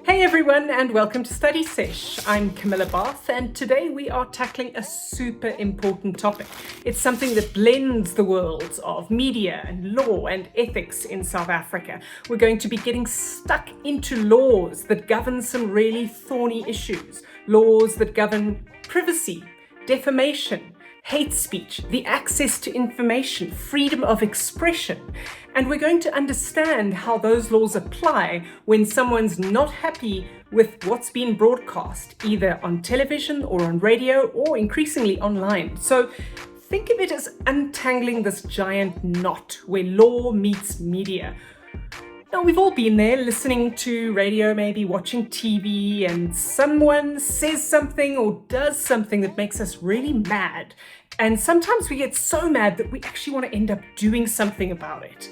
Hey everyone, and welcome to Study Sesh. I'm Camilla, and today we are tackling a super important topic. It's something that blends the worlds of media and law and ethics in South Africa. We're going to be getting stuck into laws that govern some really thorny issues. Laws that govern privacy, defamation, hate speech, the access to information, freedom of expression. And we're going to understand how those laws apply when someone's not happy with what's being broadcast, either on television or on radio or increasingly online. So think of it as untangling this giant knot where law meets media. Now, we've all been there listening to radio, maybe watching TV, and someone says something or does something that makes us really mad. And sometimes we get so mad that we actually want to end up doing something about it.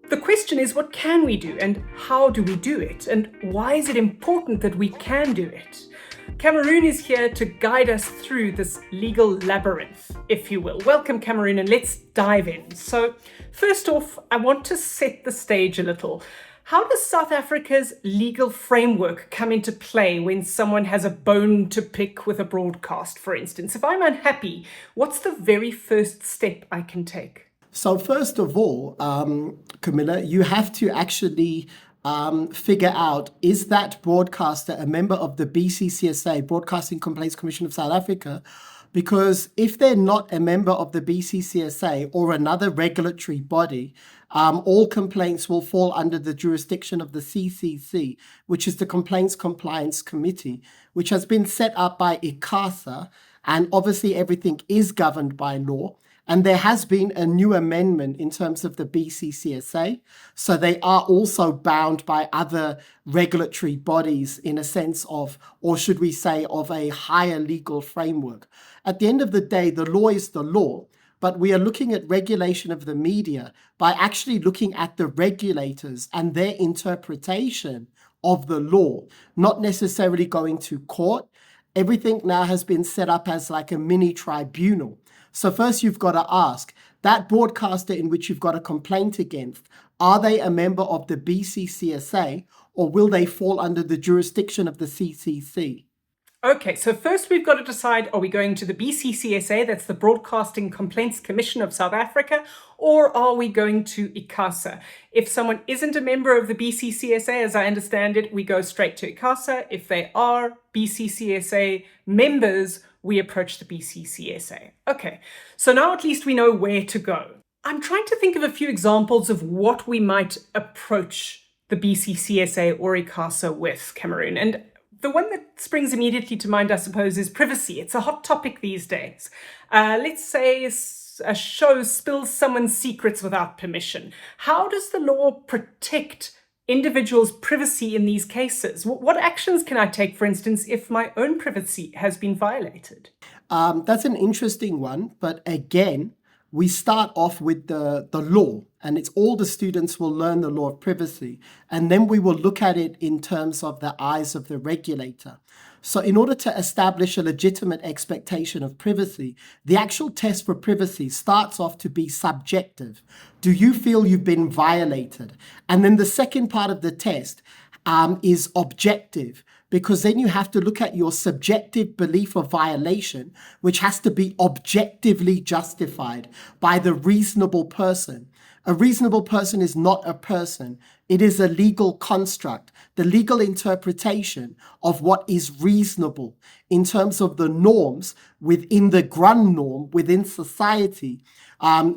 The question is, what can we do and how do we do it? And why is it important that we can do it? Cameroon is here to guide us through this legal labyrinth, if you will. Welcome, Cameroon, and let's dive in. So, first off, I want to set the stage a little. How does South Africa's legal framework come into play when someone has a bone to pick with a broadcast, for instance? If I'm unhappy, what's the very first step I can take? So first of all, Camilla, you have to actually figure out, is that broadcaster a member of the BCCSA, Broadcasting Complaints Commission of South Africa? Because if they're not a member of the BCCSA or another regulatory body, all complaints will fall under the jurisdiction of the CCC, which is the Complaints Compliance Committee, which has been set up by ICASA, and obviously everything is governed by law. And there has been a new amendment in terms of the BCCSA. So they are also bound by other regulatory bodies in a sense of, or should we say, of a higher legal framework. At the end of the day, the law is the law, but we are looking at regulation of the media by actually looking at the regulators and their interpretation of the law, not necessarily going to court. Everything now has been set up as like a mini tribunal. So first you've got to ask, that broadcaster in which you've got a complaint against, are they a member of the BCCSA or will they fall under the jurisdiction of the CCC? Okay, so first we've got to decide, are we going to the BCCSA, that's the Broadcasting Complaints Commission of South Africa, or are we going to ICASA? If someone isn't a member of the BCCSA, as I understand it, we go straight to ICASA. If they are BCCSA members, we approach the BCCSA. Okay, so now at least we know where to go. I'm trying to think of a few examples of what we might approach the BCCSA or ICASA with, Cameroon. And the one that springs immediately to mind, I suppose, is privacy. It's a hot topic these days. Let's say a show spills someone's secrets without permission. How does the law protect individuals' privacy in these cases? What actions can I take, for instance, if my own privacy has been violated? That's an interesting one. But again, we start off with the law, and it's all the students will learn the law of privacy. And then we will look at it in terms of the eyes of the regulator. So in order to establish a legitimate expectation of privacy, the actual test for privacy starts off to be subjective. Do you feel you've been violated? And then the second part of the test is objective, because then you have to look at your subjective belief of violation, which has to be objectively justified by the reasonable person. A reasonable person is not a person. It is a legal construct, the legal interpretation of what is reasonable in terms of the norms within the grund norm within society,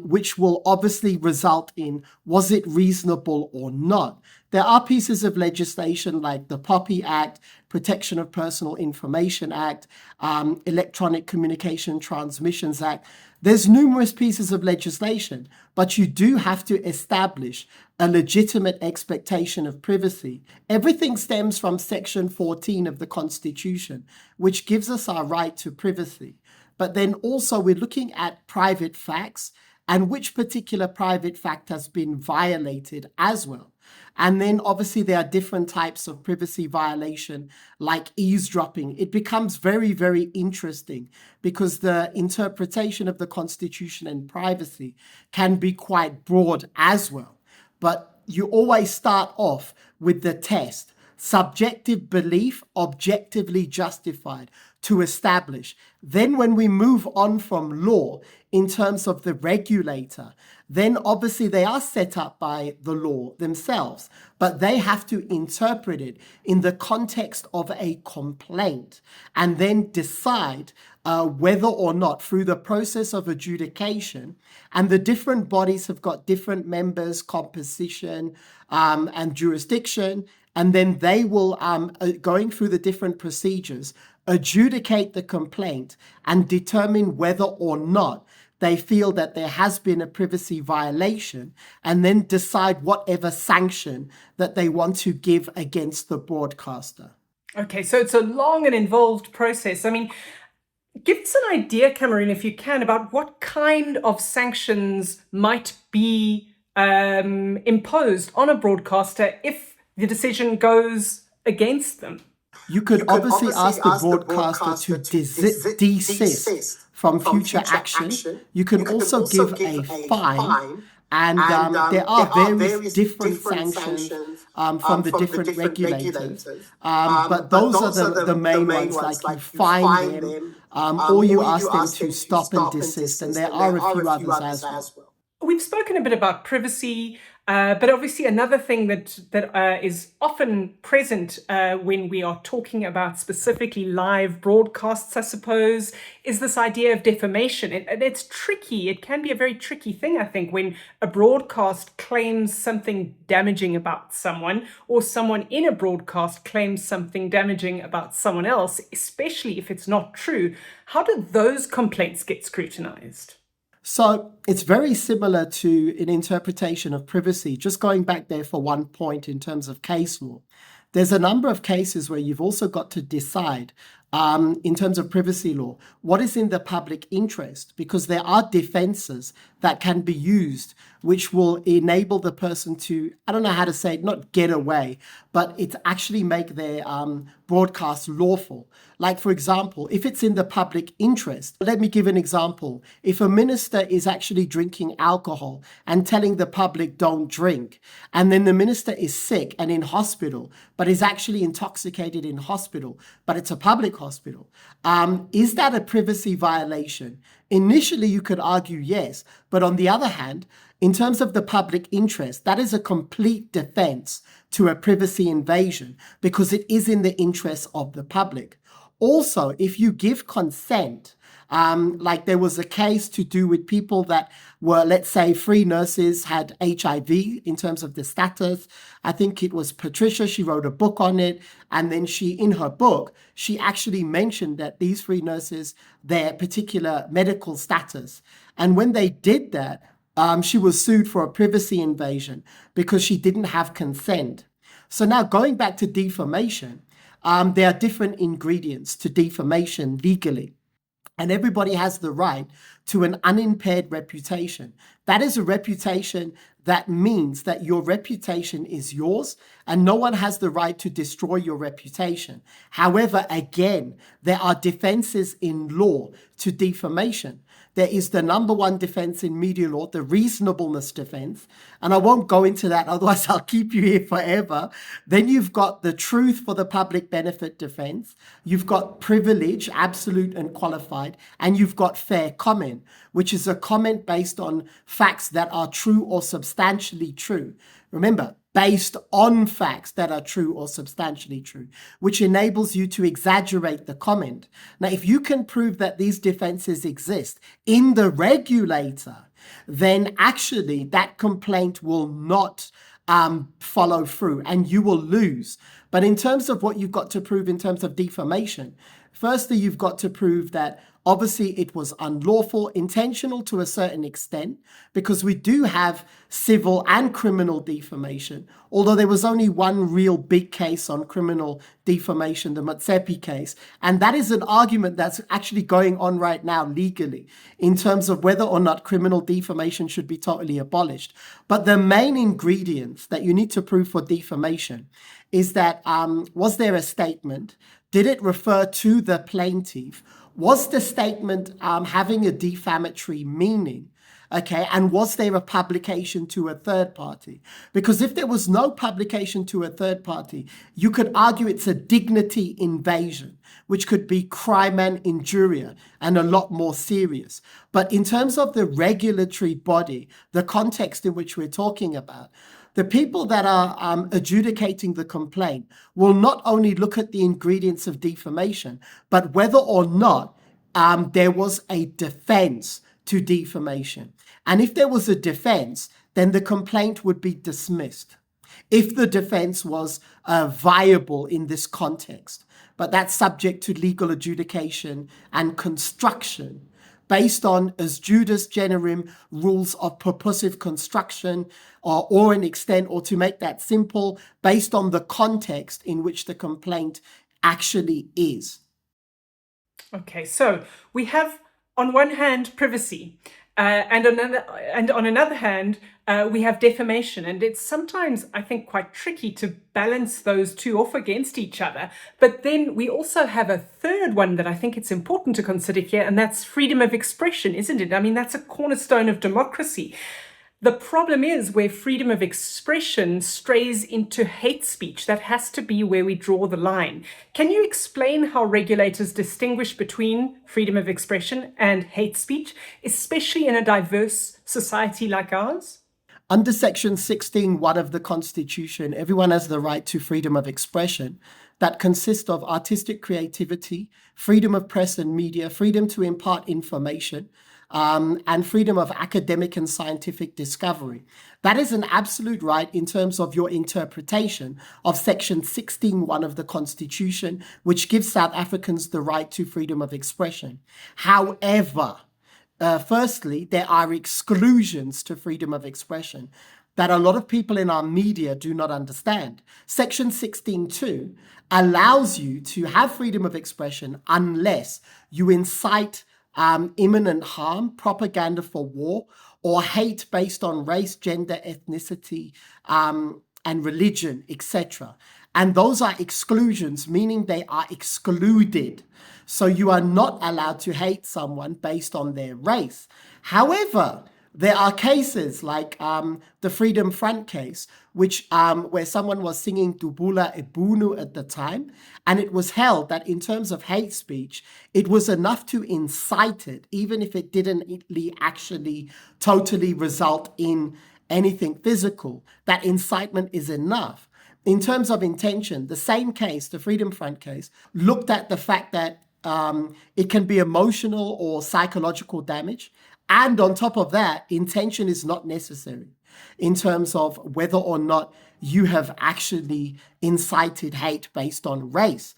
which will obviously result in, was it reasonable or not? There are pieces of legislation like the POPI Act, Protection of Personal Information Act, Electronic Communication Transmissions Act. There's numerous pieces of legislation, but you do have to establish a legitimate expectation of privacy. Everything stems from Section 14 of the Constitution, which gives us our right to privacy. But then also we're looking at private facts and which particular private fact has been violated as well. And then obviously there are different types of privacy violation like eavesdropping. It becomes very, very interesting because the interpretation of the Constitution and privacy can be quite broad as well. But you always start off with the test. subjective belief objectively justified, to establish. Then when we move on from law in terms of the regulator, then obviously they are set up by the law themselves, but they have to interpret it in the context of a complaint and then decide whether or not through the process of adjudication, and the different bodies have got different members, composition, and jurisdiction, and then they will, going through the different procedures, adjudicate the complaint and determine whether or not they feel that there has been a privacy violation, and then decide whatever sanction that they want to give against the broadcaster. Okay, so it's a long and involved process. I mean, give us an idea, Cameroon, if you can, about what kind of sanctions might be imposed on a broadcaster if the decision goes against them. You could obviously ask the broadcaster to desist from future action. You can also give a fine, and there are various different sanctions from the different regulators. But those are the main ones, like you fine them, or you ask them to stop and desist, and there are a few others as well. We've spoken a bit about privacy, but obviously another thing that is often present when we are talking about specifically live broadcasts, I suppose, is this idea of defamation. And it's tricky. It can be a very tricky thing, I think, when a broadcast claims something damaging about someone, or someone in a broadcast claims something damaging about someone else, especially if it's not true. How do those complaints get scrutinized? So it's very similar to an interpretation of privacy. Just going back there for one point in terms of case law, there's a number of cases where you've also got to decide in terms of privacy law, what is in the public interest, because there are defenses that can be used which will enable the person to, I don't know how to say it, not get away, but it's actually make their broadcast lawful. Like, for example, if it's in the public interest, let me give an example. If a minister is actually drinking alcohol and telling the public don't drink, and then the minister is sick and in hospital, but is actually intoxicated in hospital, but it's a public hospital, is that a privacy violation? Initially, you could argue yes, but on the other hand, in terms of the public interest, that is a complete defense to a privacy invasion because it is in the interest of the public. Also, if you give consent, like there was a case to do with people that were, let's say, 3 nurses had HIV in terms of the status. I think it was Patricia, she wrote a book on it. And then in her book, she actually mentioned that these 3 nurses, their particular medical status. And when they did that, she was sued for a privacy invasion because she didn't have consent. So now going back to defamation, there are different ingredients to defamation legally. And everybody has the right to an unimpaired reputation. That is a reputation that means that your reputation is yours and no one has the right to destroy your reputation. However, again, there are defenses in law to defamation. There is the number one defense in media law, the reasonableness defense. And I won't go into that, otherwise I'll keep you here forever. Then you've got the truth for the public benefit defense. You've got privilege, absolute and qualified. And you've got fair comment, which is a comment based on facts that are true or substantially true. Remember, based on facts that are true or substantially true, which enables you to exaggerate the comment. Now, if you can prove that these defenses exist in the regulator, then actually that complaint will not follow through and you will lose. But in terms of what you've got to prove in terms of defamation, firstly, you've got to prove that obviously it was unlawful, intentional to a certain extent, because we do have civil and criminal defamation, although there was only one real big case on criminal defamation, the Motsepe case. And that is an argument that's actually going on right now legally in terms of whether or not criminal defamation should be totally abolished. But the main ingredients that you need to prove for defamation is that was there a statement? Did it refer to the plaintiff? Was the statement having a defamatory meaning? Okay, and was there a publication to a third party? Because if there was no publication to a third party, you could argue it's a dignity invasion, which could be crime and injuria and a lot more serious. But in terms of the regulatory body, the context in which we're talking about, the people that are adjudicating the complaint will not only look at the ingredients of defamation, but whether or not there was a defense to defamation. And if there was a defense, then the complaint would be dismissed if the defense was viable in this context. But that's subject to legal adjudication and construction based on as Judas generim rules of purposive construction or an extent, or to make that simple, based on the context in which the complaint actually is. Okay, so we have on one hand privacy, and on another hand we have defamation, and it's sometimes, I think, quite tricky to balance those two off against each other. But then we also have a third one that I think it's important to consider here, and that's freedom of expression, isn't it? I mean, that's a cornerstone of democracy. The problem is where freedom of expression strays into hate speech. That has to be where we draw the line. Can you explain how regulators distinguish between freedom of expression and hate speech, especially in a diverse society like ours? Under Section 16(1) of the Constitution, everyone has the right to freedom of expression that consists of artistic creativity, freedom of press and media, freedom to impart information, and freedom of academic and scientific discovery. That is an absolute right in terms of your interpretation of Section 16(1) of the Constitution, which gives South Africans the right to freedom of expression. However, firstly, there are exclusions to freedom of expression that a lot of people in our media do not understand. Section 16(2) allows you to have freedom of expression unless you incite imminent harm, propaganda for war, or hate based on race, gender, ethnicity, and religion, etc. And those are exclusions, meaning they are excluded. So you are not allowed to hate someone based on their race. However, there are cases like the Freedom Front case, which where someone was singing Dubula Ebunu at the time, and it was held that in terms of hate speech, it was enough to incite it, even if it didn't actually totally result in anything physical. That incitement is enough. In terms of intention, the same case, the Freedom Front case, looked at the fact that it can be emotional or psychological damage. And on top of that, intention is not necessary in terms of whether or not you have actually incited hate based on race,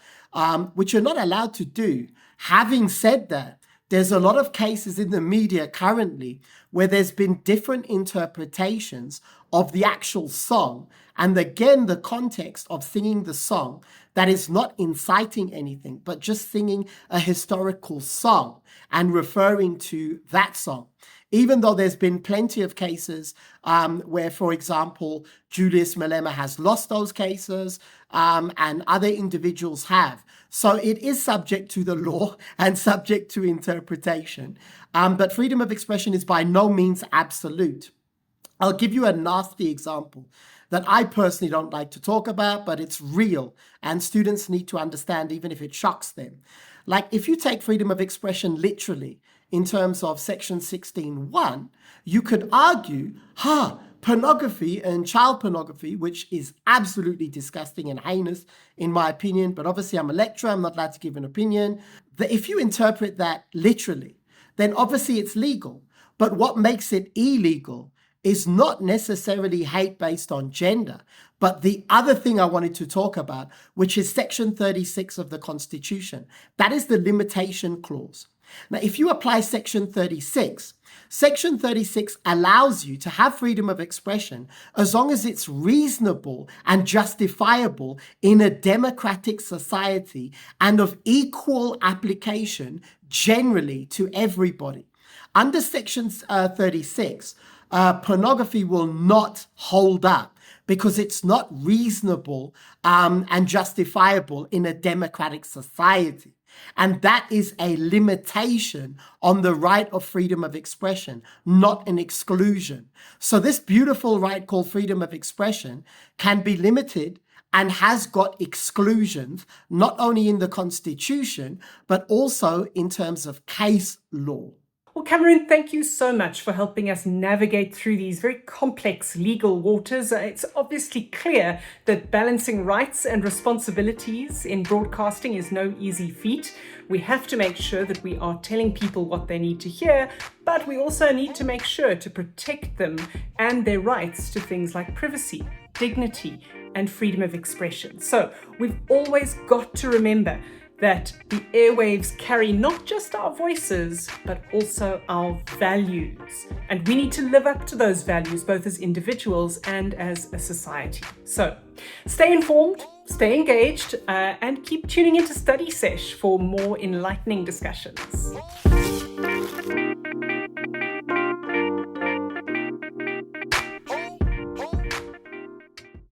which you're not allowed to do. Having said that, there's a lot of cases in the media currently where there's been different interpretations of the actual song. And again, the context of singing the song that is not inciting anything, but just singing a historical song and referring to that song. Even though there's been plenty of cases where, for example, Julius Malema has lost those cases and other individuals have. So it is subject to the law and subject to interpretation. But freedom of expression is by no means absolute. I'll give you a nasty example that I personally don't like to talk about, but it's real and students need to understand even if it shocks them. Like if you take freedom of expression literally in terms of Section 16(1), you could argue, pornography and child pornography, which is absolutely disgusting and heinous in my opinion, but obviously I'm a lecturer, I'm not allowed to give an opinion, that if you interpret that literally, then obviously it's legal. But what makes it illegal is not necessarily hate based on gender, but the other thing I wanted to talk about, which is Section 36 of the Constitution. That is the limitation clause. Now, if you apply Section 36, Section 36 allows you to have freedom of expression as long as it's reasonable and justifiable in a democratic society and of equal application generally to everybody. Under Section 36, pornography will not hold up because it's not reasonable and justifiable in a democratic society. And that is a limitation on the right of freedom of expression, not an exclusion. So this beautiful right called freedom of expression can be limited and has got exclusions, not only in the Constitution, but also in terms of case law. Well, Cameroon, thank you so much for helping us navigate through these very complex legal waters. It's obviously clear that balancing rights and responsibilities in broadcasting is no easy feat. We have to make sure that we are telling people what they need to hear, but we also need to make sure to protect them and their rights to things like privacy, dignity, and freedom of expression. So we've always got to remember that the airwaves carry not just our voices, but also our values. And we need to live up to those values, both as individuals and as a society. So stay informed, stay engaged, and keep tuning into Study Sesh for more enlightening discussions.